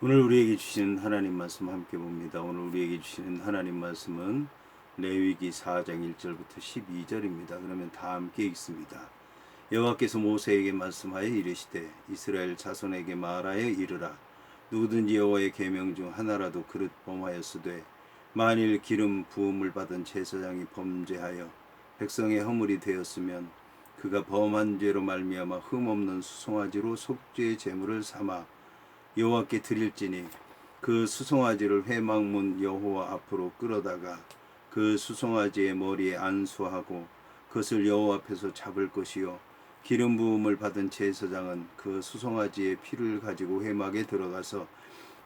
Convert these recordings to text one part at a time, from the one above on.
오늘 우리에게 주시는 하나님 말씀 함께 봅니다. 오늘 우리에게 주시는 하나님 말씀은 레위기 4장 1절부터 12절입니다. 그러면 다 함께 읽습니다. 여호와께서 모세에게 말씀하여 이르시되 이스라엘 자손에게 말하여 이르라. 누구든지 여호와의 계명 중 하나라도 그릇 범하였으되 만일 기름 부음을 받은 제사장이 범죄하여 백성의 허물이 되었으면 그가 범한 죄로 말미암아 흠없는 수송아지로 속죄의 제물을 삼아 여호와께 드릴지니 그 수송아지를 회막문 여호와 앞으로 끌어다가 그 수송아지의 머리에 안수하고 그것을 여호와 앞에서 잡을 것이요 기름 부음을 받은 제사장은 그 수송아지의 피를 가지고 회막에 들어가서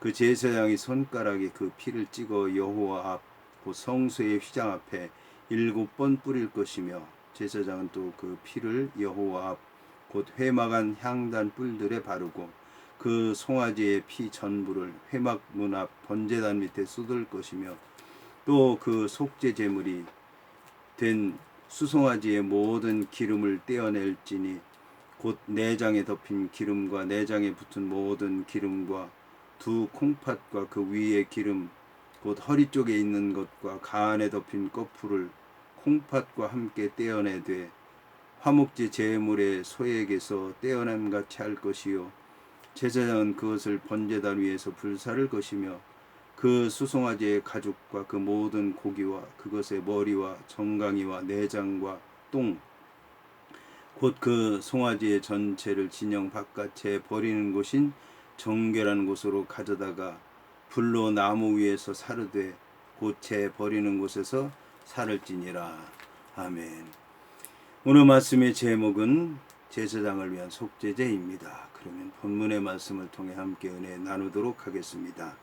그 제사장이 손가락에 그 피를 찍어 여호와 앞 곧 성소의 휘장 앞에 7번 뿌릴 것이며 제사장은 또 그 피를 여호와 앞 곧 회막 안 향단 뿔들에 바르고 그 송아지의 피 전부를 회막 문 앞 번제단 밑에 쏟을 것이며 또 그 속죄 제물이 된 수송아지의 모든 기름을 떼어낼지니 곧 내장에 덮인 기름과 내장에 붙은 모든 기름과 두 콩팥과 그 위의 기름 곧 허리 쪽에 있는 것과 가안에 덮인 거풀을 콩팥과 함께 떼어내되 화목제 제물의 소에게서 떼어냄 같이 할 것이요 제사장은 그것을 번제단 위에서 불사를 것이며 그 수송아지의 가죽과 그 모든 고기와 그것의 머리와 정강이와 내장과 똥 곧 그 송아지의 전체를 진영 바깥에 버리는 곳인 정결한 곳으로 가져다가 불로 나무 위에서 사르되 곧채 버리는 곳에서 사를지니라. 아멘. 오늘 말씀의 제목은 제사장을 위한 속죄제입니다. 그러면 본문의 말씀을 통해 함께 은혜 나누도록 하겠습니다.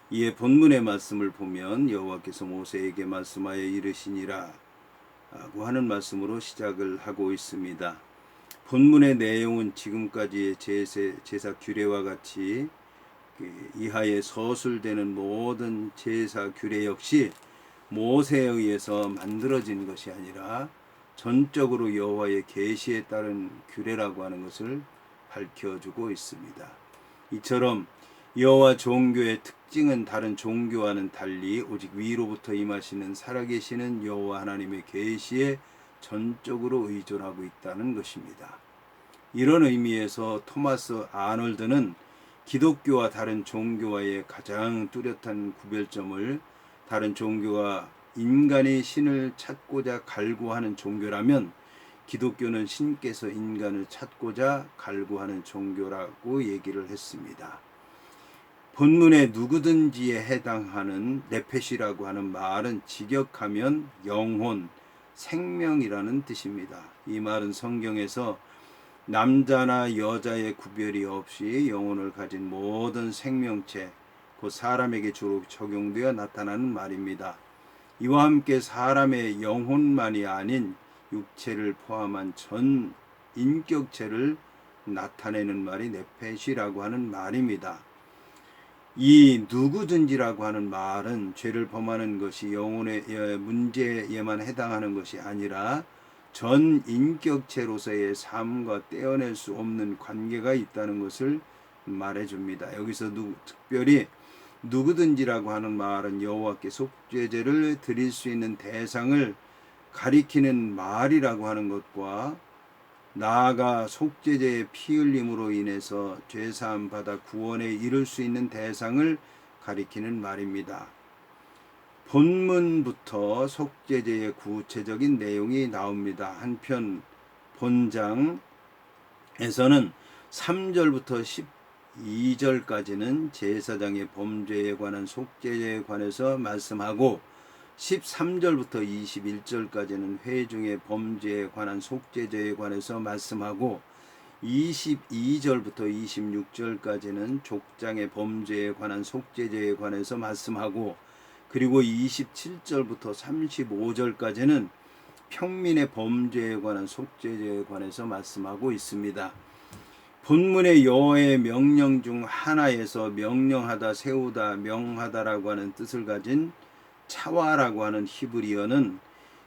이에 본문의 말씀을 보면 여호와께서 모세에게 말씀하여 이르시니라 라고 하는 말씀으로 시작을 하고 있습니다. 본문의 내용은 지금까지의 제사 규례와 같이 이하에 서술되는 모든 제사 규례 역시 모세에 의해서 만들어진 것이 아니라 전적으로 여호와의 계시에 따른 규례라고 하는 것을 밝혀주고 있습니다. 이처럼 여호와 종교의 특징은 다른 종교와는 달리 오직 위로부터 임하시는 살아계시는 여호와 하나님의 계시에 전적으로 의존하고 있다는 것입니다. 이런 의미에서 토마스 아놀드는 기독교와 다른 종교와의 가장 뚜렷한 구별점을 다른 종교가 인간이 신을 찾고자 갈구하는 종교라면 기독교는 신께서 인간을 찾고자 갈구하는 종교라고 얘기를 했습니다. 본문의 누구든지에 해당하는 네펫이라고 하는 말은 직역하면 영혼, 생명이라는 뜻입니다. 이 말은 성경에서 남자나 여자의 구별이 없이 영혼을 가진 모든 생명체, 곧 사람에게 주로 적용되어 나타나는 말입니다. 이와 함께 사람의 영혼만이 아닌 육체를 포함한 전 인격체를 나타내는 말이 네펫이라고 하는 말입니다. 이 누구든지라고 하는 말은 죄를 범하는 것이 영혼의 문제에만 해당하는 것이 아니라 전 인격체로서의 삶과 떼어낼 수 없는 관계가 있다는 것을 말해줍니다. 여기서 특별히 누구든지라고 하는 말은 여호와께 속죄제를 드릴 수 있는 대상을 가리키는 말이라고 하는 것과 나아가 속죄제의 피 흘림으로 인해서 죄사함 받아 구원에 이를 수 있는 대상을 가리키는 말입니다. 본문부터 속죄제의 구체적인 내용이 나옵니다. 한편 본장에서는 3절부터 12절까지는 제사장의 범죄에 관한 속죄제에 관해서 말씀하고 13절부터 21절까지는 회중의 범죄에 관한 속죄제에 관해서 말씀하고 22절부터 26절까지는 족장의 범죄에 관한 속죄제에 관해서 말씀하고 그리고 27절부터 35절까지는 평민의 범죄에 관한 속죄제에 관해서 말씀하고 있습니다. 본문의 여호와의 명령 중 하나에서 명령하다, 세우다, 명하다라고 하는 뜻을 가진 차와라고 하는 히브리어는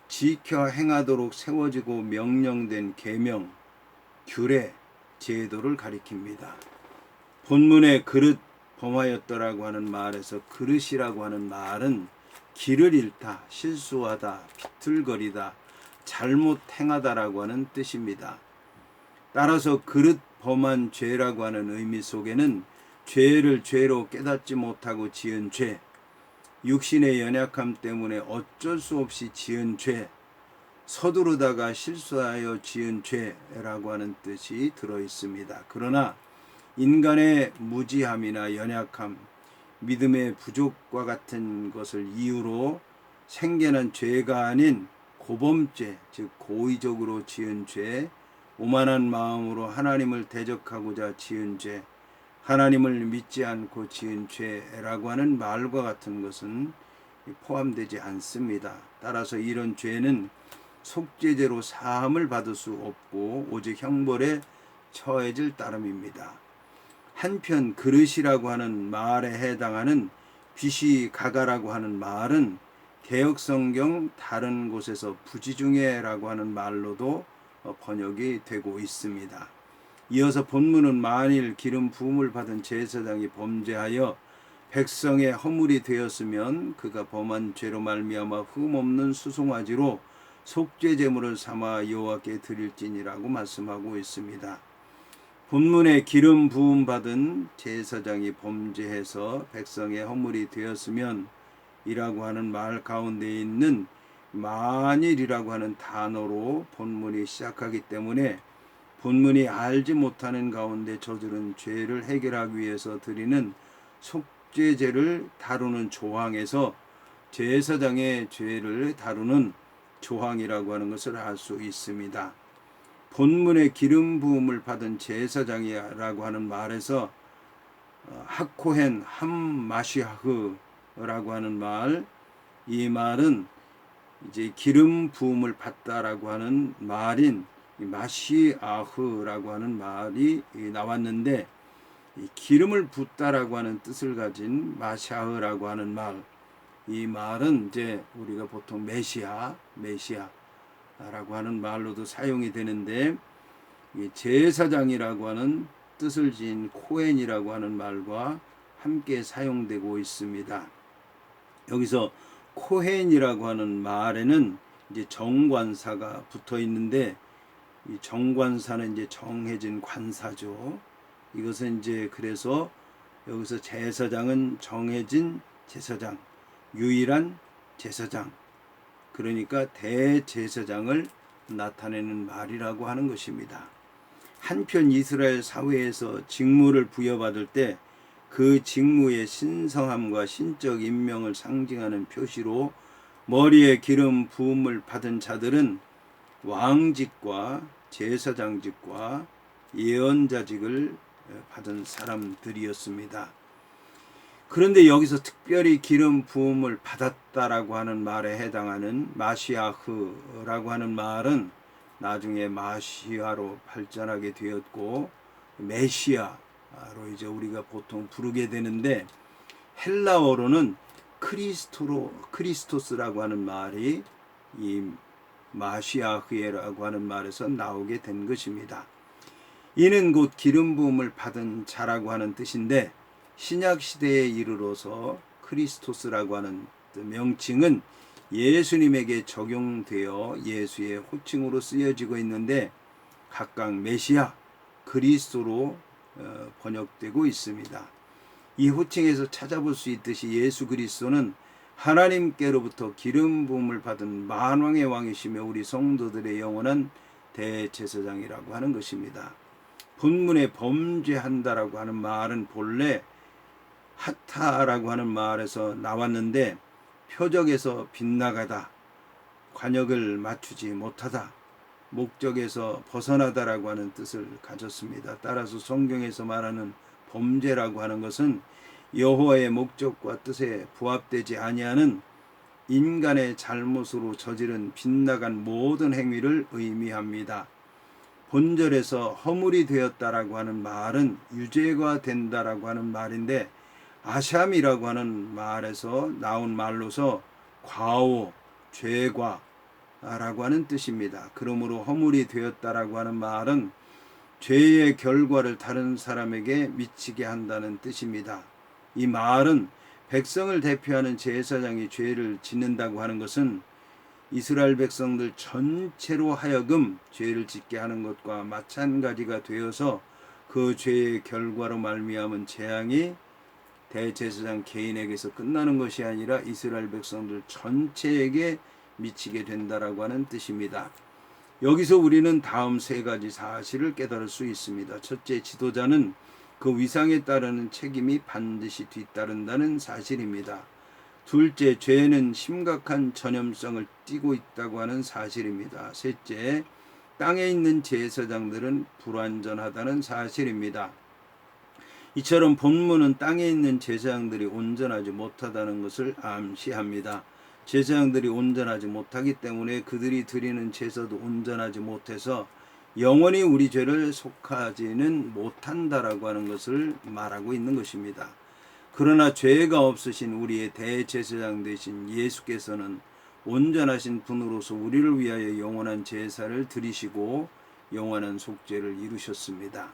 지켜 행하도록 세워지고 명령된 계명, 규례, 제도를 가리킵니다. 본문의 그릇 범하였더라고 하는 말에서 그릇이라고 하는 말은 길을 잃다, 실수하다, 비틀거리다, 잘못 행하다라고 하는 뜻입니다. 따라서 그릇 범한 죄라고 하는 의미 속에는 죄를 죄로 깨닫지 못하고 지은 죄, 육신의 연약함 때문에 어쩔 수 없이 지은 죄, 서두르다가 실수하여 지은 죄라고 하는 뜻이 들어 있습니다. 그러나 인간의 무지함이나 연약함, 믿음의 부족과 같은 것을 이유로 생겨난 죄가 아닌 고범죄, 즉 고의적으로 지은 죄, 오만한 마음으로 하나님을 대적하고자 지은 죄, 하나님을 믿지 않고 지은 죄라고 하는 말과 같은 것은 포함되지 않습니다. 따라서 이런 죄는 속죄죄로 사함을 받을 수 없고 오직 형벌에 처해질 따름입니다. 한편 그릇이라고 하는 말에 해당하는 귀시가가라고 하는 말은 개역성경 다른 곳에서 부지중해라고 하는 말로도 번역이 되고 있습니다. 이어서 본문은 만일 기름 부음을 받은 제사장이 범죄하여 백성의 허물이 되었으면 그가 범한 죄로 말미암아 흠없는 수송아지로 속죄 제물을 삼아 여호와께 드릴지니라고 말씀하고 있습니다. 본문에 기름 부음 받은 제사장이 범죄해서 백성의 허물이 되었으면 이라고 하는 말 가운데 있는 만일이라고 하는 단어로 본문이 시작하기 때문에 본문이 알지 못하는 가운데 저지른 죄를 해결하기 위해서 드리는 속죄제를 다루는 조항에서 제사장의 죄를 다루는 조항이라고 하는 것을 알 수 있습니다. 본문의 기름 부음을 받은 제사장이라고 하는 말에서 하코헨 함마시아흐라고 하는 말, 이 말은 이제 기름 부음을 받다라고 하는 말인 마시아흐라고 하는 말이 나왔는데, 이 기름을 붓다라고 하는 뜻을 가진 마시아흐라고 하는 말, 이 말은 이제 우리가 보통 메시아라고 하는 말로도 사용이 되는데, 이 제사장이라고 하는 뜻을 지닌 코헨이라고 하는 말과 함께 사용되고 있습니다. 여기서 코헨이라고 하는 말에는 이제 정관사가 붙어 있는데, 이 정관사는 이제 정해진 관사죠. 이것은 이제 그래서 여기서 제사장은 정해진 제사장, 유일한 제사장, 그러니까 대제사장을 나타내는 말이라고 하는 것입니다. 한편 이스라엘 사회에서 직무를 부여받을 때 그 직무의 신성함과 신적 인명을 상징하는 표시로 머리에 기름 부음을 받은 자들은 왕직과 제사장직과 예언자직을 받은 사람들이었습니다. 그런데 여기서 특별히 기름 부음을 받았다라고 하는 말에 해당하는 마시아흐라고 하는 말은 나중에 마시아로 발전하게 되었고 메시아로 이제 우리가 보통 부르게 되는데, 헬라어로는 크리스토스라고 하는 말이 이 마시아흐라고 하는 말에서 나오게 된 것입니다. 이는 곧 기름 부음을 받은 자라고 하는 뜻인데, 신약 시대에 이르러서 크리스토스라고 하는 명칭은 예수님에게 적용되어 예수의 호칭으로 쓰여지고 있는데, 각각 메시아, 그리스도로 번역되고 있습니다. 이 호칭에서 찾아볼 수 있듯이 예수 그리스도는 하나님께로부터 기름 부음을 받은 만왕의 왕이시며 우리 성도들의 영원한 대제사장이라고 하는 것입니다. 본문에 범죄한다라고 하는 말은 본래 하타라고 하는 말에서 나왔는데, 표적에서 빗나가다, 관역을 맞추지 못하다, 목적에서 벗어나다라고 하는 뜻을 가졌습니다. 따라서 성경에서 말하는 범죄라고 하는 것은 여호와의 목적과 뜻에 부합되지 아니하는 인간의 잘못으로 저지른 빗나간 모든 행위를 의미합니다. 본절에서 허물이 되었다라고 하는 말은 유죄가 된다라고 하는 말인데, 아샴이라고 하는 말에서 나온 말로서 과오, 죄과라고 하는 뜻입니다. 그러므로 허물이 되었다라고 하는 말은 죄의 결과를 다른 사람에게 미치게 한다는 뜻입니다. 이 말은 백성을 대표하는 제사장이 죄를 짓는다고 하는 것은 이스라엘 백성들 전체로 하여금 죄를 짓게 하는 것과 마찬가지가 되어서 그 죄의 결과로 말미암은 재앙이 대제사장 개인에게서 끝나는 것이 아니라 이스라엘 백성들 전체에게 미치게 된다라고 하는 뜻입니다. 여기서 우리는 다음 세 가지 사실을 깨달을 수 있습니다. 첫째, 지도자는 그 위상에 따르는 책임이 반드시 뒤따른다는 사실입니다. 둘째, 죄는 심각한 전염성을 띠고 있다고 하는 사실입니다. 셋째, 땅에 있는 제사장들은 불완전하다는 사실입니다. 이처럼 본문은 땅에 있는 제사장들이 온전하지 못하다는 것을 암시합니다. 제사장들이 온전하지 못하기 때문에 그들이 드리는 제사도 온전하지 못해서 영원히 우리 죄를 속하지는 못한다라고 하는 것을 말하고 있는 것입니다. 그러나 죄가 없으신 우리의 대제사장 되신 예수께서는 온전하신 분으로서 우리를 위하여 영원한 제사를 드리시고 영원한 속죄를 이루셨습니다.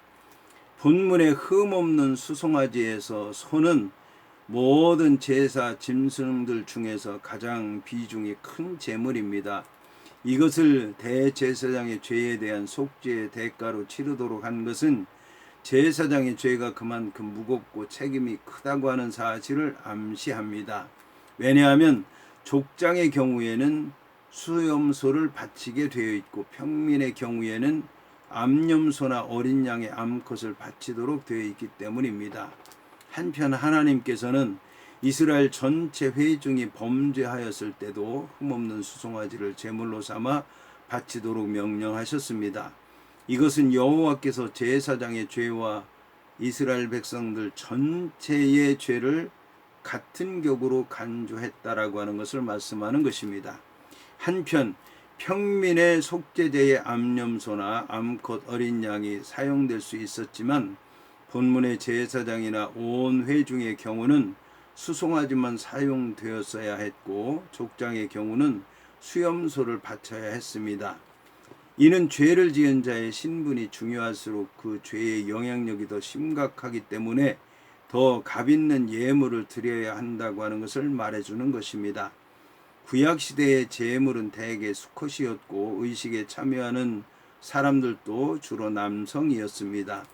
본문의 흠없는 수송아지에서 소는 모든 제사 짐승들 중에서 가장 비중이 큰 제물입니다. 이것을 대제사장의 죄에 대한 속죄의 대가로 치르도록 한 것은 제사장의 죄가 그만큼 무겁고 책임이 크다고 하는 사실을 암시합니다. 왜냐하면 족장의 경우에는 수염소를 바치게 되어 있고 평민의 경우에는 암염소나 어린 양의 암컷을 바치도록 되어 있기 때문입니다. 한편 하나님께서는 이스라엘 전체 회중이 범죄하였을 때도 흠없는 수송아지를 제물로 삼아 바치도록 명령하셨습니다. 이것은 여호와께서 제사장의 죄와 이스라엘 백성들 전체의 죄를 같은 격으로 간주했다라고 하는 것을 말씀하는 것입니다. 한편 평민의 속죄제의 암염소나 암컷 어린 양이 사용될 수 있었지만 본문의 제사장이나 온 회중의 경우는 수송아지만 사용되었어야 했고 족장의 경우는 수염소를 바쳐야 했습니다. 이는 죄를 지은 자의 신분이 중요할수록 그 죄의 영향력이 더 심각하기 때문에 더 값있는 예물을 드려야 한다고 하는 것을 말해주는 것입니다. 구약시대의 제물은 대개 수컷이었고 의식에 참여하는 사람들도 주로 남성이었습니다.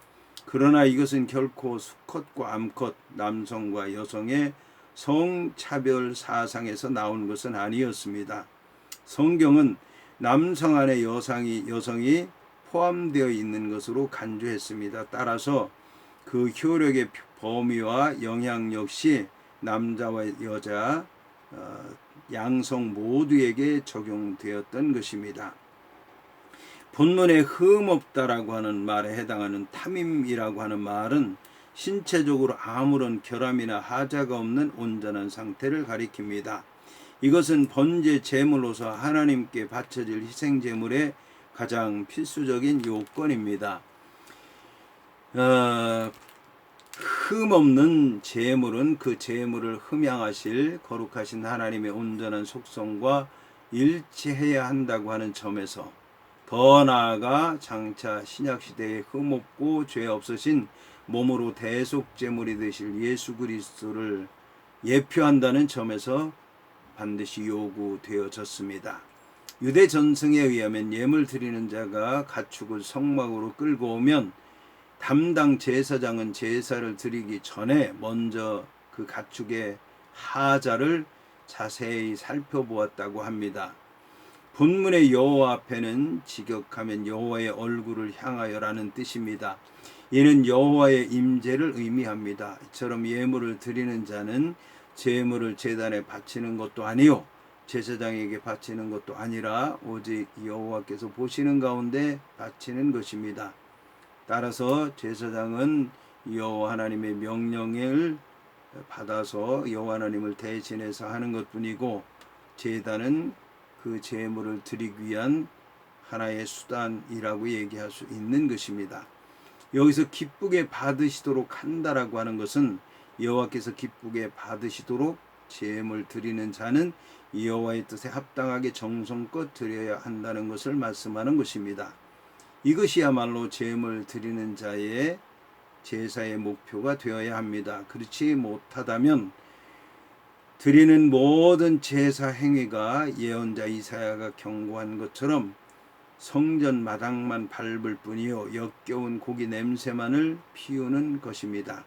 그러나 이것은 결코 수컷과 암컷, 남성과 여성의 성차별 사상에서 나온 것은 아니었습니다. 성경은 남성 안에 여성이 포함되어 있는 것으로 간주했습니다. 따라서 그 효력의 범위와 영향 역시 남자와 여자, 양성 모두에게 적용되었던 것입니다. 본문에 흠없다라고 하는 말에 해당하는 탐임이라고 하는 말은 신체적으로 아무런 결함이나 하자가 없는 온전한 상태를 가리킵니다. 이것은 번제 제물로서 하나님께 바쳐질 희생 제물의 가장 필수적인 요건입니다. 흠없는 제물은 그 제물을 흠양하실 거룩하신 하나님의 온전한 속성과 일치해야 한다고 하는 점에서 더 나아가 장차 신약시대에 흠없고 죄 없으신 몸으로 대속제물이 되실 예수 그리스도를 예표한다는 점에서 반드시 요구되어졌습니다. 유대 전승에 의하면 예물 드리는 자가 가축을 성막으로 끌고 오면 담당 제사장은 제사를 드리기 전에 먼저 그 가축의 하자를 자세히 살펴보았다고 합니다. 본문의 여호와 앞에는 직역하면 여호와의 얼굴을 향하여라는 뜻입니다. 이는 여호와의 임재를 의미합니다. 이처럼 예물을 드리는 자는 제물을 제단에 바치는 것도 아니요 제사장에게 바치는 것도 아니라 오직 여호와께서 보시는 가운데 바치는 것입니다. 따라서 제사장은 여호와 하나님의 명령을 받아서 여호와 하나님을 대신해서 하는 것뿐이고 제단은 그 제물을 드리기 위한 하나의 수단이라고 얘기할 수 있는 것입니다. 여기서 기쁘게 받으시도록 한다라고 하는 것은 여호와께서 기쁘게 받으시도록 제물 드리는 자는 여호와의 뜻에 합당하게 정성껏 드려야 한다는 것을 말씀하는 것입니다. 이것이야말로 제물 드리는 자의 제사의 목표가 되어야 합니다. 그렇지 못하다면 드리는 모든 제사 행위가 예언자 이사야가 경고한 것처럼 성전 마당만 밟을 뿐이요 역겨운 고기 냄새만을 피우는 것입니다.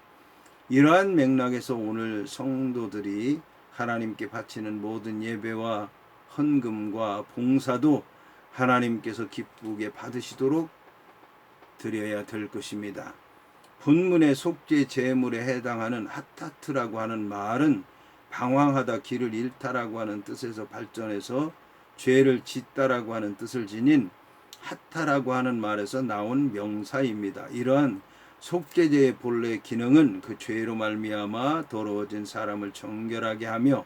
이러한 맥락에서 오늘 성도들이 하나님께 바치는 모든 예배와 헌금과 봉사도 하나님께서 기쁘게 받으시도록 드려야 될 것입니다. 본문의 속죄 제물에 해당하는 하타트라고 하는 말은 방황하다 길을 잃다라고 하는 뜻에서 발전해서 죄를 짓다라고 하는 뜻을 지닌 하타라고 하는 말에서 나온 명사입니다. 이러한 속죄제의 본래 기능은 그 죄로 말미암아 더러워진 사람을 정결하게 하며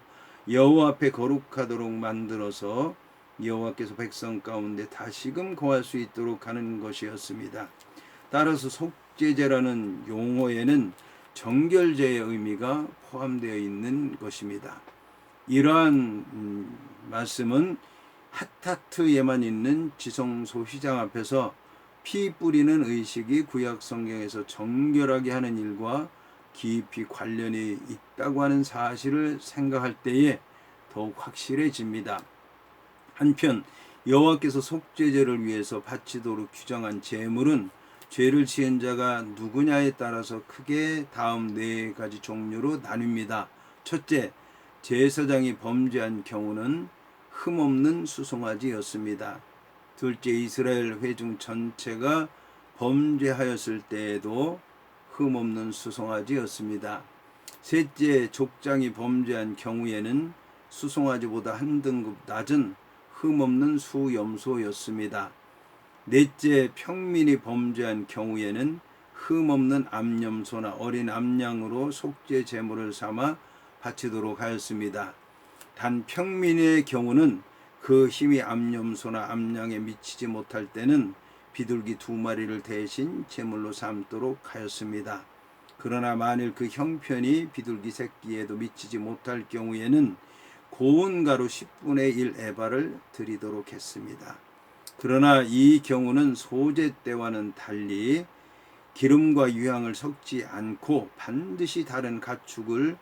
여호와 앞에 거룩하도록 만들어서 여호와께서 백성 가운데 다시금 거할 수 있도록 하는 것이었습니다. 따라서 속죄제라는 용어에는 정결제의 의미가 포함되어 있는 것입니다. 이러한 말씀은 하타트에만 있는 지성소 휘장 앞에서 피 뿌리는 의식이 구약 성경에서 정결하게 하는 일과 깊이 관련이 있다고 하는 사실을 생각할 때에 더욱 확실해집니다. 한편 여호와께서 속죄제를 위해서 바치도록 규정한 제물은 죄를 지은 자가 누구냐에 따라서 크게 다음 네 가지 종류로 나뉩니다. 첫째, 제사장이 범죄한 경우는 흠없는 수송아지였습니다. 둘째, 이스라엘 회중 전체가 범죄하였을 때에도 흠없는 수송아지였습니다. 셋째, 족장이 범죄한 경우에는 수송아지보다 한 등급 낮은 흠없는 수염소였습니다. 넷째, 평민이 범죄한 경우에는 흠없는 암염소나 어린 암양으로 속죄 제물을 삼아 바치도록 하였습니다. 단 평민의 경우는 그 힘이 암염소나 암양에 미치지 못할 때는 비둘기 2마리를 대신 제물로 삼도록 하였습니다. 그러나 만일 그 형편이 비둘기 새끼에도 미치지 못할 경우에는 고운 가루 10분의 1 에바를 드리도록 했습니다. 그러나 이 경우는 소제 때와는 달리 기름과 유향을 섞지 않고 반드시 다른 가축을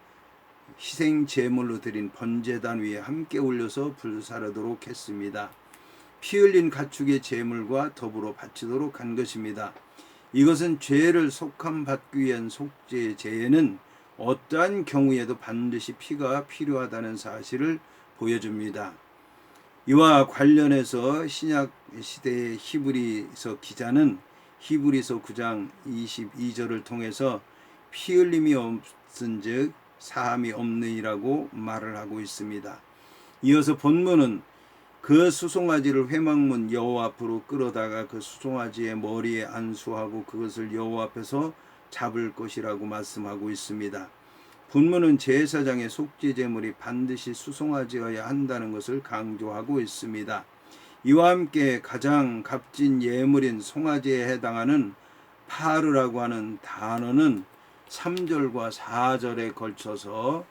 희생 제물로 드린 번제단 위에 함께 올려서 불사르도록 했습니다. 피 흘린 가축의 제물과 더불어 바치도록 한 것입니다. 이것은 죄를 속함받기 위한 속죄 제에는 어떠한 경우에도 반드시 피가 필요하다는 사실을 보여줍니다. 이와 관련해서 신약 시대의 히브리서 기자는 히브리서 9장 22절을 통해서 피 흘림이 없은즉 사함이 없느니라고 말을 하고 있습니다. 이어서 본문은 그 수송아지를 회막문 여호와 앞으로 끌어다가 그 수송아지의 머리에 안수하고 그것을 여호와 앞에서 잡을 것이라고 말씀하고 있습니다. 본문은 제사장의 속죄 제물이 반드시 수송아지여야 한다는 것을 강조하고 있습니다. 이와 함께 가장 값진 예물인 송아지에 해당하는 파르라고 하는 단어는 3절과 4절에 걸쳐서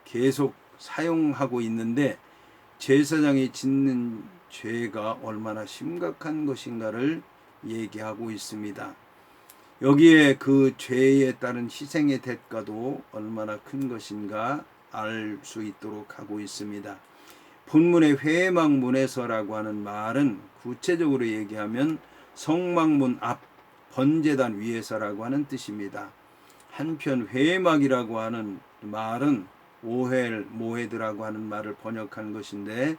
계속 사용하고 있는데 제사장이 짓는 죄가 얼마나 심각한 것인가를 얘기하고 있습니다. 여기에 그 죄에 따른 희생의 대가도 얼마나 큰 것인가 알 수 있도록 하고 있습니다. 본문의 회막문에서라고 하는 말은 구체적으로 얘기하면 성막문 앞 번제단 위에서라고 하는 뜻입니다. 한편 회막이라고 하는 말은 오헬, 모헤드라고 하는 말을 번역한 것인데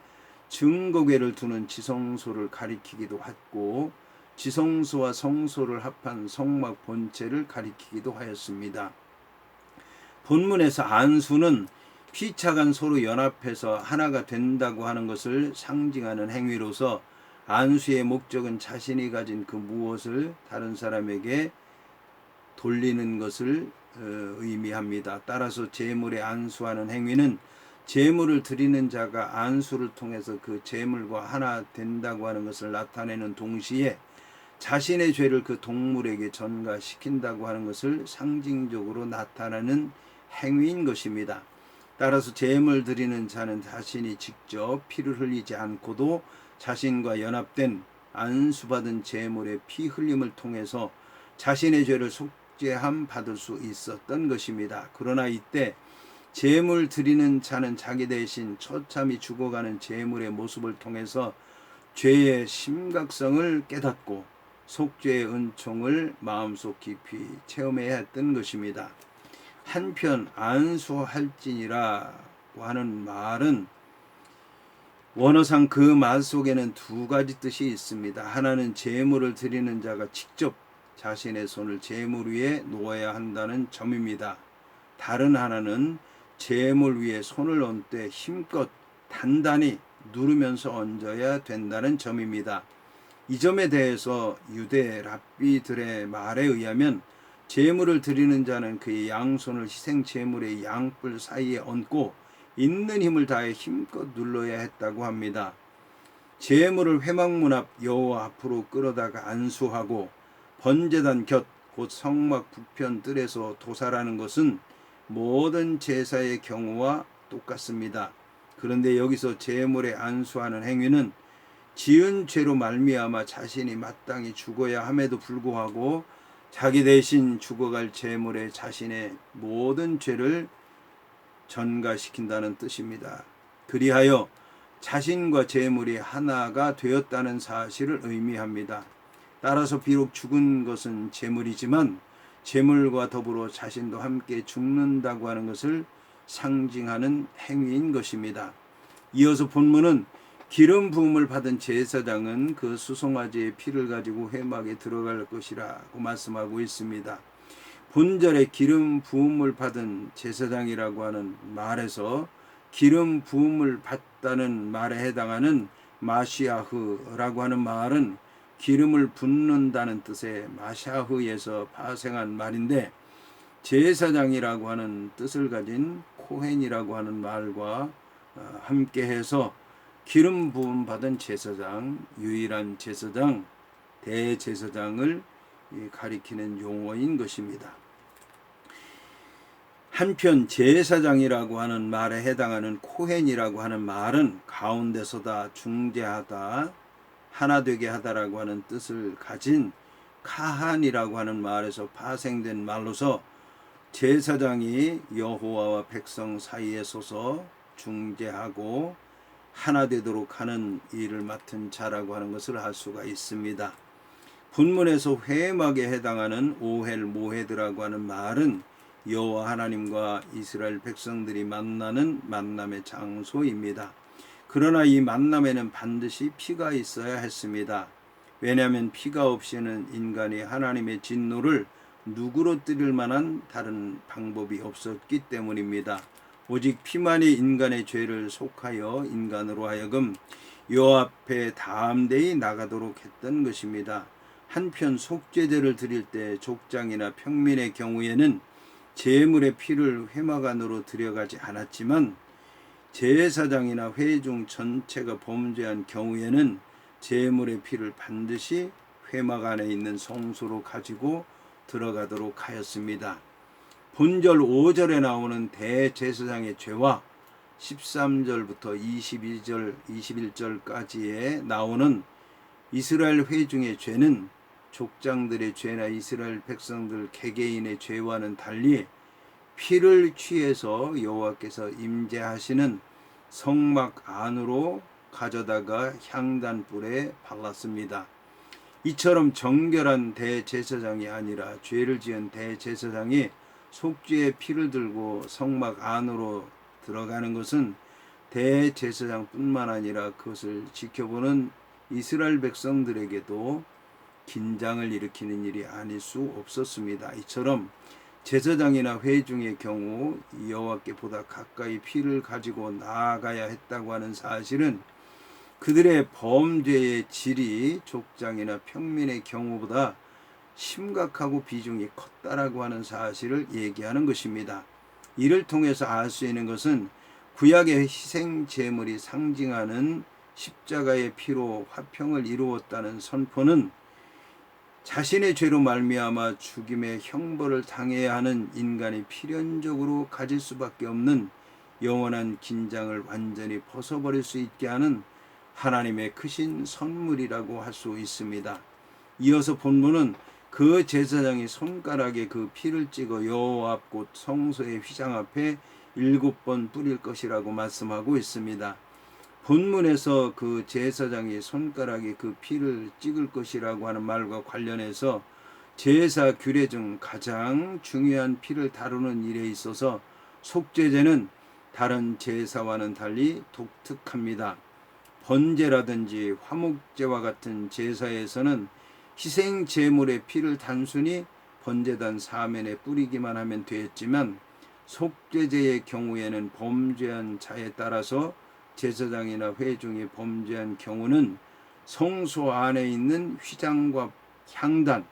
증거궤를 두는 지성소를 가리키기도 했고 지성소와 성소를 합한 성막 본체를 가리키기도 하였습니다. 본문에서 안수는 피차간 서로 연합해서 하나가 된다고 하는 것을 상징하는 행위로서 안수의 목적은 자신이 가진 그 무엇을 다른 사람에게 돌리는 것을 의미합니다. 따라서 제물에 안수하는 행위는 제물을 드리는 자가 안수를 통해서 그 제물과 하나 된다고 하는 것을 나타내는 동시에 자신의 죄를 그 동물에게 전가시킨다고 하는 것을 상징적으로 나타내는 행위인 것입니다. 따라서 제물 드리는 자는 자신이 직접 피를 흘리지 않고도 자신과 연합된 안수받은 제물의 피 흘림을 통해서 자신의 죄를 속죄함 받을 수 있었던 것입니다. 그러나 이때 제물 드리는 자는 자기 대신 처참히 죽어가는 제물의 모습을 통해서 죄의 심각성을 깨닫고 속죄의 은총을 마음속 깊이 체험해야 했던 것입니다. 한편 안수할지니라고 하는 말은 원어상 그 말 속에는 두 가지 뜻이 있습니다. 하나는 제물을 드리는 자가 직접 자신의 손을 제물 위에 놓아야 한다는 점입니다. 다른 하나는 제물 위에 손을 얹을 때 힘껏 단단히 누르면서 얹어야 된다는 점입니다. 이 점에 대해서 유대 랍비들의 말에 의하면 제물을 드리는 자는 그의 양손을 희생 제물의 양뿔 사이에 얹고 있는 힘을 다해 힘껏 눌러야 했다고 합니다. 제물을 회막문 앞 여호와 앞으로 끌어다가 안수하고 번제단 곁 곧 성막 북편 뜰에서 도살하는 것은 모든 제사의 경우와 똑같습니다. 그런데 여기서 제물에 안수하는 행위는 지은 죄로 말미암아 자신이 마땅히 죽어야 함에도 불구하고 자기 대신 죽어갈 제물에 자신의 모든 죄를 전가시킨다는 뜻입니다. 그리하여 자신과 제물이 하나가 되었다는 사실을 의미합니다. 따라서 비록 죽은 것은 제물이지만 제물과 더불어 자신도 함께 죽는다고 하는 것을 상징하는 행위인 것입니다. 이어서 본문은 기름 부음을 받은 제사장은 그 수송아지의 피를 가지고 회막에 들어갈 것이라고 말씀하고 있습니다. 본절에 기름 부음을 받은 제사장이라고 하는 말에서 기름 부음을 받다는 말에 해당하는 마시아흐라고 하는 말은 기름을 붓는다는 뜻의 마샤흐에서 파생한 말인데 제사장이라고 하는 뜻을 가진 코헨이라고 하는 말과 함께해서 기름 부음 받은 제사장, 유일한 제사장, 대제사장을 가리키는 용어인 것입니다. 한편 제사장이라고 하는 말에 해당하는 코헨이라고 하는 말은 가운데서다, 중재하다, 하나 되게 하다라고 하는 뜻을 가진 카한이라고 하는 말에서 파생된 말로서 제사장이 여호와와 백성 사이에 서서 중재하고 하나 되도록 하는 일을 맡은 자라고 하는 것을 알 수가 있습니다. 본문에서 회막에 해당하는 오헬 모헤드라고 하는 말은 여호와 하나님과 이스라엘 백성들이 만나는 만남의 장소입니다. 그러나 이 만남에는 반드시 피가 있어야 했습니다. 왜냐하면 피가 없이는 인간이 하나님의 진노를 누그러뜨릴 만한 다른 방법이 없었기 때문입니다. 오직 피만이 인간의 죄를 속하여 인간으로 하여금 여호와 앞에 담대히 나가도록 했던 것입니다. 한편 속죄제를 드릴 때 족장이나 평민의 경우에는 제물의 피를 회막 안으로 들여가지 않았지만 제사장이나 회중 전체가 범죄한 경우에는 제물의 피를 반드시 회막 안에 있는 성소로 가지고 들어가도록 하였습니다. 본절 5절에 나오는 대제사장의 죄와 13절부터 21절까지에 나오는 이스라엘 회중의 죄는 족장들의 죄나 이스라엘 백성들 개개인의 죄와는 달리 피를 취해서 여호와께서 임재하시는 성막 안으로 가져다가 향단불에 발랐습니다. 이처럼 정결한 대제사장이 아니라 죄를 지은 대제사장이 속죄의 피를 들고 성막 안으로 들어가는 것은 대제사장뿐만 아니라 그것을 지켜보는 이스라엘 백성들에게도 긴장을 일으키는 일이 아닐 수 없었습니다. 이처럼 제사장이나 회중의 경우 여호와께 보다 가까이 피를 가지고 나아가야 했다고 하는 사실은 그들의 범죄의 질이 족장이나 평민의 경우보다 심각하고 비중이 컸다라고 하는 사실을 얘기하는 것입니다. 이를 통해서 알 수 있는 것은 구약의 희생 제물이 상징하는 십자가의 피로 화평을 이루었다는 선포는 자신의 죄로 말미암아 죽임의 형벌을 당해야 하는 인간이 필연적으로 가질 수밖에 없는 영원한 긴장을 완전히 벗어버릴 수 있게 하는 하나님의 크신 선물이라고 할 수 있습니다. 이어서 본문은 그 제사장이 손가락에 그 피를 찍어 여호와 앞 곧 성소의 휘장 앞에 7번 뿌릴 것이라고 말씀하고 있습니다. 본문에서 그 제사장이 손가락에 그 피를 찍을 것이라고 하는 말과 관련해서 제사 규례 중 가장 중요한 피를 다루는 일에 있어서 속죄제는 다른 제사와는 달리 독특합니다. 번제라든지 화목제와 같은 제사에서는 희생 제물의 피를 단순히 번제단 사면에 뿌리기만 하면 되었지만 속죄제의 경우에는 범죄한 자에 따라서 제사장이나 회중이 범죄한 경우는 성소 안에 있는 휘장과 향단,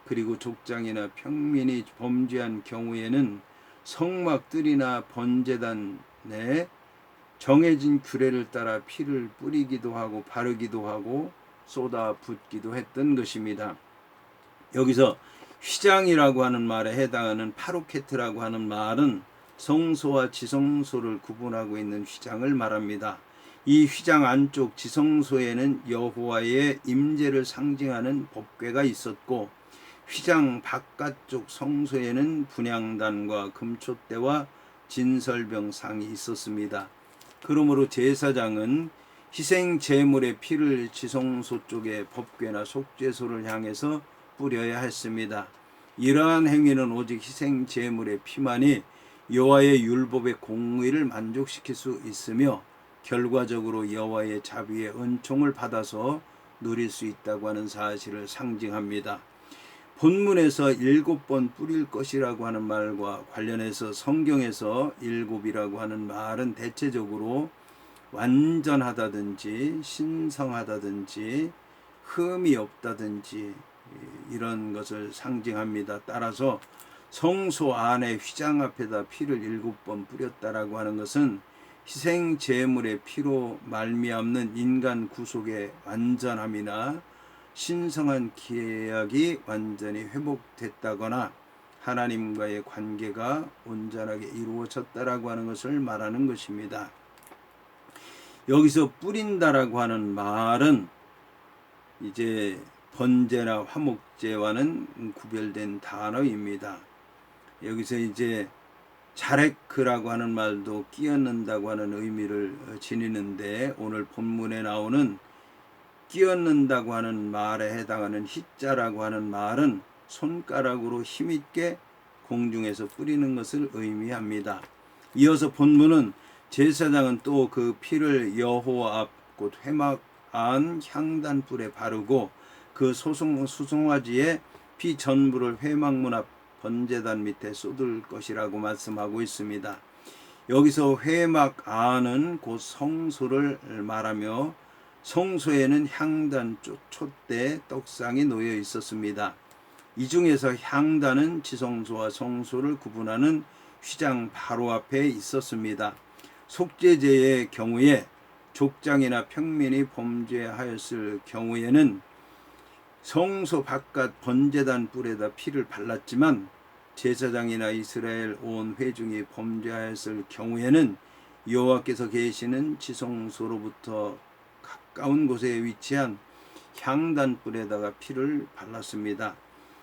그리고 족장이나 평민이 범죄한 경우에는 성막들이나 번제단에 정해진 규례를 따라 피를 뿌리기도 하고 바르기도 하고 쏟아 붓기도 했던 것입니다. 여기서 휘장이라고 하는 말에 해당하는 파로케트라고 하는 말은 성소와 지성소를 구분하고 있는 휘장을 말합니다. 이 휘장 안쪽 지성소에는 여호와의 임재를 상징하는 법궤가 있었고, 휘장 바깥쪽 성소에는 분향단과 금촛대와 진설병상이 있었습니다. 그러므로 제사장은 희생 제물의 피를 지성소 쪽의 법궤나 속죄소를 향해서 뿌려야 했습니다. 이러한 행위는 오직 희생 제물의 피만이 여호와의 율법의 공의를 만족시킬 수 있으며 결과적으로 여호와의 자비의 은총을 받아서 누릴 수 있다고 하는 사실을 상징합니다. 본문에서 7번 뿌릴 것이라고 하는 말과 관련해서 성경에서 7이라고 하는 말은 대체적으로 완전하다든지 신성하다든지 흠이 없다든지 이런 것을 상징합니다. 따라서 성소 안에 휘장 앞에다 피를 7번 뿌렸다라고 하는 것은 희생 제물의 피로 말미암는 인간 구속의 완전함이나 신성한 계약이 완전히 회복됐다거나 하나님과의 관계가 온전하게 이루어졌다라고 하는 것을 말하는 것입니다. 여기서 뿌린다라고 하는 말은 이제 번제나 화목제와는 구별된 단어입니다. 여기서 이제 자레크라고 하는 말도 끼얹는다고 하는 의미를 지니는데, 오늘 본문에 나오는 끼얹는다고 하는 말에 해당하는 히자라고 하는 말은 손가락으로 힘있게 공중에서 뿌리는 것을 의미합니다. 이어서 본문은 제사장은 또 그 피를 여호와 앞 곧 회막 안 향단불에 바르고 그 수송아지의 피 전부를 회막문 앞 번제단 밑에 쏟을 것이라고 말씀하고 있습니다. 여기서 회막 안은 곧 성소를 말하며 성소에는 향단, 촛대, 떡상이 놓여 있었습니다. 이 중에서 향단은 지성소와 성소를 구분하는 휘장 바로 앞에 있었습니다. 속죄제의 경우에 족장이나 평민이 범죄하였을 경우에는 성소 바깥 번제단 뿔에다 피를 발랐지만, 제사장이나 이스라엘 온 회중이 범죄하였을 경우에는 여호와께서 계시는 지성소로부터 가까운 곳에 위치한 향단불에다가 피를 발랐습니다.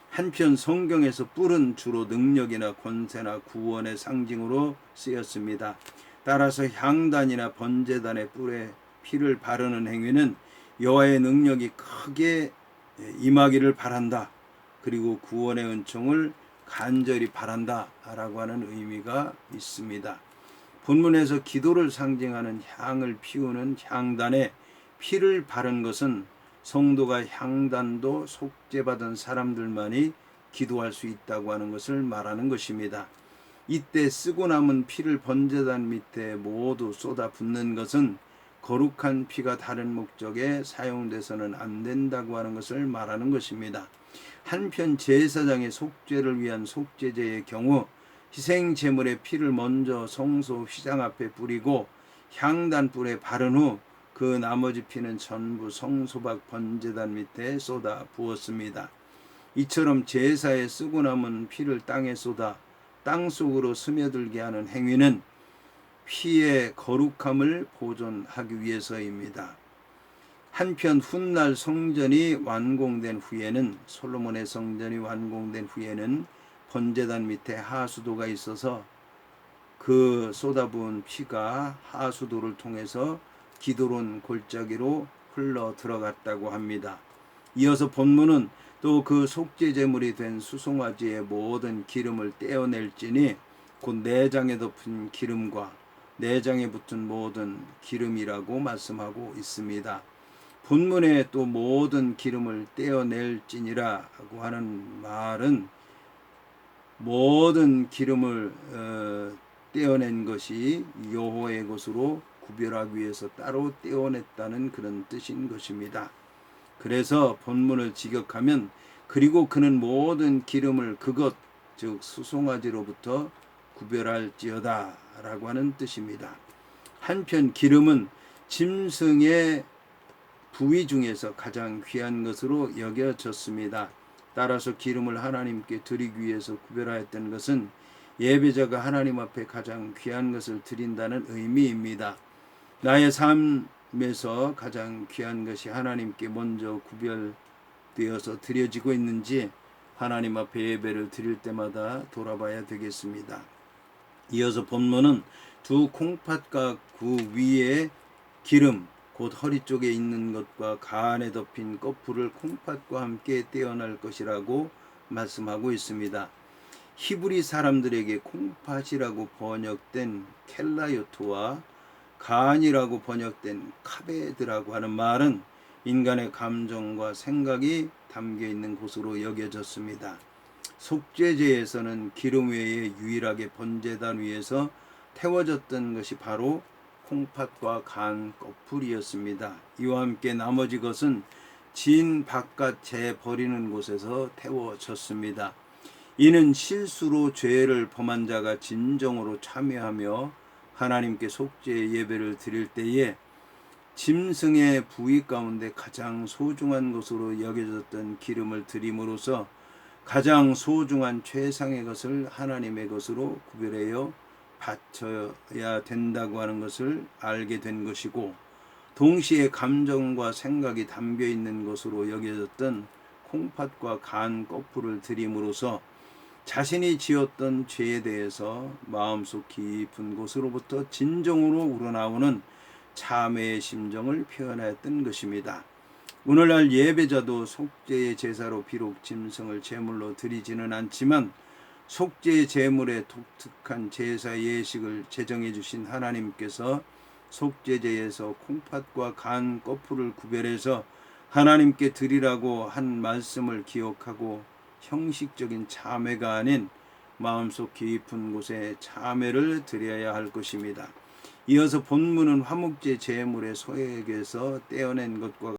한편 성경에서 뿔은 주로 능력이나 권세나 구원의 상징으로 쓰였습니다. 따라서 향단이나 번제단의 뿔에 피를 바르는 행위는 여호와의 능력이 크게 임하기를 바란다, 그리고 구원의 은총을 간절히 바란다 라고 하는 의미가 있습니다. 본문에서 기도를 상징하는 향을 피우는 향단에 피를 바른 것은 성도가 향단도 속죄받은 사람들만이 기도할 수 있다고 하는 것을 말하는 것입니다. 이때 쓰고 남은 피를 번제단 밑에 모두 쏟아 붓는 것은 거룩한 피가 다른 목적에 사용돼서는 안 된다고 하는 것을 말하는 것입니다. 한편 제사장의 속죄를 위한 속죄제의 경우 희생 제물의 피를 먼저 성소 휘장 앞에 뿌리고 향단불에 바른 후 그 나머지 피는 전부 성소 밖 번제단 밑에 쏟아 부었습니다. 이처럼 제사에 쓰고 남은 피를 땅에 쏟아 땅 속으로 스며들게 하는 행위는 피의 거룩함을 보존하기 위해서입니다. 한편 훗날 성전이 완공된 후에는, 솔로몬의 성전이 완공된 후에는 번제단 밑에 하수도가 있어서 그 쏟아부은 피가 하수도를 통해서 기드론 골짜기로 흘러 들어갔다고 합니다. 이어서 본문은 또 그 속죄 제물이 된 수송아지의 모든 기름을 떼어낼지니 곧 내장에 덮은 기름과 내장에 붙은 모든 기름이라고 말씀하고 있습니다. 본문에 또 모든 기름을 떼어낼지니라고 하는 말은 모든 기름을 떼어낸 것이 여호와의 것으로 구별하기 위해서 따로 떼어냈다는 그런 뜻인 것입니다. 그래서 본문을 직역하면 그리고 그는 모든 기름을 그것 즉 수송아지로부터 구별할지어다 라고 하는 뜻입니다. 한편 기름은 짐승의 부위 중에서 가장 귀한 것으로 여겨졌습니다. 따라서 기름을 하나님께 드리기 위해서 구별하였던 것은 예배자가 하나님 앞에 가장 귀한 것을 드린다는 의미입니다. 나의 삶에서 가장 귀한 것이 하나님께 먼저 구별되어서 드려지고 있는지 하나님 앞에 예배를 드릴 때마다 돌아봐야 되겠습니다. 이어서 본문은 두 콩팥과 그 위에 기름 곧 허리 쪽에 있는 것과 가안에 덮인 꺼풀을 콩팥과 함께 떼어낼 것이라고 말씀하고 있습니다. 히브리 사람들에게 콩팥이라고 번역된 켈라요트와 가안이라고 번역된 카베드라고 하는 말은 인간의 감정과 생각이 담겨 있는 곳으로 여겨졌습니다. 속죄제에서는 기름 외에 유일하게 번제단 위에서 태워졌던 것이 바로 콩팥과 간 꺼풀이었습니다. 이와 함께 나머지 것은 진 바깥 재 버리는 곳에서 태워졌습니다. 이는 실수로 죄를 범한 자가 진정으로 참여하며 하나님께 속죄의 예배를 드릴 때에 짐승의 부위 가운데 가장 소중한 것으로 여겨졌던 기름을 드림으로써 가장 소중한 최상의 것을 하나님의 것으로 구별하여 바쳐야 된다고 하는 것을 알게 된 것이고, 동시에 감정과 생각이 담겨 있는 것으로 여겨졌던 콩팥과 간 꺼풀을 드림으로써 자신이 지었던 죄에 대해서 마음속 깊은 곳으로부터 진정으로 우러나오는 참회의 심정을 표현하였던 것입니다. 오늘날 예배자도 속죄의 제사로 비록 짐승을 제물로 드리지는 않지만 속죄의 제물의 독특한 제사 예식을 제정해 주신 하나님께서 속죄제에서 콩팥과 간 꺼풀을 구별해서 하나님께 드리라고 한 말씀을 기억하고 형식적인 참회가 아닌 마음속 깊은 곳에 참회를 드려야 할 것입니다. 이어서 본문은 화목제 제물의 소액에서 떼어낸 것과